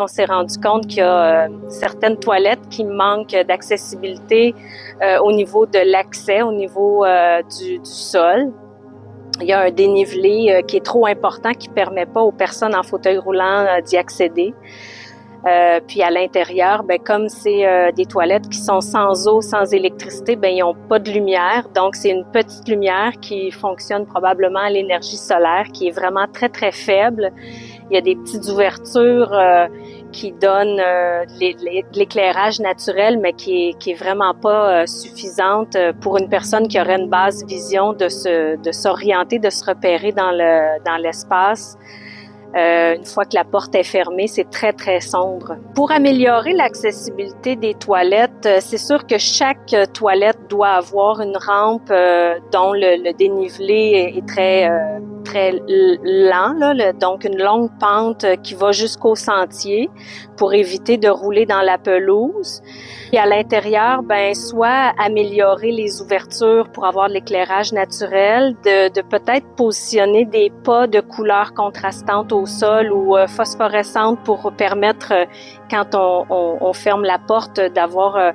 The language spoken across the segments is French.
On s'est rendu compte qu'il y a certaines toilettes qui manquent d'accessibilité au niveau de l'accès, au niveau du sol. Il y a un dénivelé qui est trop important qui ne permet pas aux personnes en fauteuil roulant d'y accéder. Puis à l'intérieur, ben comme c'est des toilettes qui sont sans eau, sans électricité, ben ils n'ont pas de lumière. Donc c'est une petite lumière qui fonctionne probablement à l'énergie solaire, qui est vraiment très très faible. Il y a des petites ouvertures qui donnent de l'éclairage naturel, mais qui est vraiment pas suffisante pour une personne qui aurait une basse vision de s'orienter, de se repérer dans l'espace. Une fois que la porte est fermée, c'est très, très sombre. Pour améliorer l'accessibilité des toilettes, c'est sûr que chaque toilette doit avoir une rampe dont le dénivelé est très lent, là, donc une longue pente qui va jusqu'au sentier pour éviter de rouler dans la pelouse. Et à l'intérieur, ben soit améliorer les ouvertures pour avoir de l'éclairage naturel, de peut-être positionner des pas de couleurs contrastantes au sol ou phosphorescentes pour permettre, quand on ferme la porte, d'avoir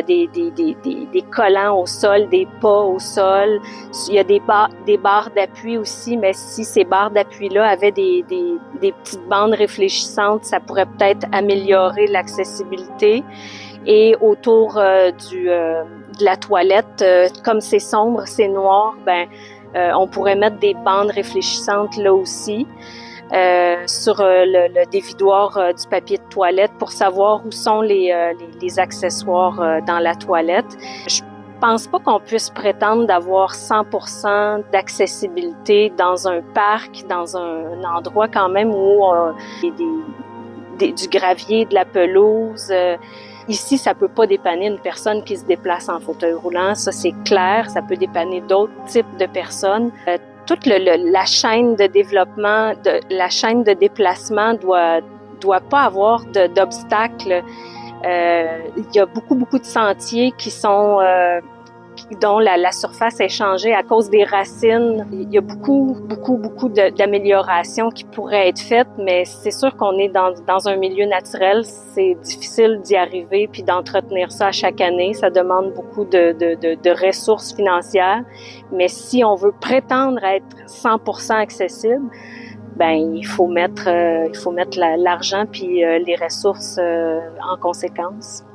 des collants au sol, des pas au sol. Il y a des barres d'appui aussi, mais si ces barres d'appui-là avaient des petites bandes réfléchissantes, ça pourrait peut-être améliorer l'accessibilité. Et autour de la toilette, comme c'est sombre, c'est noir, ben on pourrait mettre des bandes réfléchissantes là aussi sur le dévidoir du papier de toilette pour savoir où sont les accessoires dans la toilette. Je pense pas qu'on puisse prétendre d'avoir 100% d'accessibilité dans un parc, dans un endroit quand même où il y a du gravier, de la pelouse. Ici, ça peut pas dépanner une personne qui se déplace en fauteuil roulant, ça c'est clair. Ça peut dépanner d'autres types de personnes. Toute la chaîne de développement, la chaîne de déplacement doit pas avoir d'obstacles. Il y a beaucoup de sentiers qui sont dont la surface est changée à cause des racines. Il y a beaucoup d'améliorations qui pourraient être faites, mais c'est sûr qu'on est dans un milieu naturel. C'est difficile d'y arriver puis d'entretenir ça à chaque année. Ça demande beaucoup de ressources financières. Mais si on veut prétendre être 100% accessible, ben il faut mettre l'argent puis les ressources en conséquence.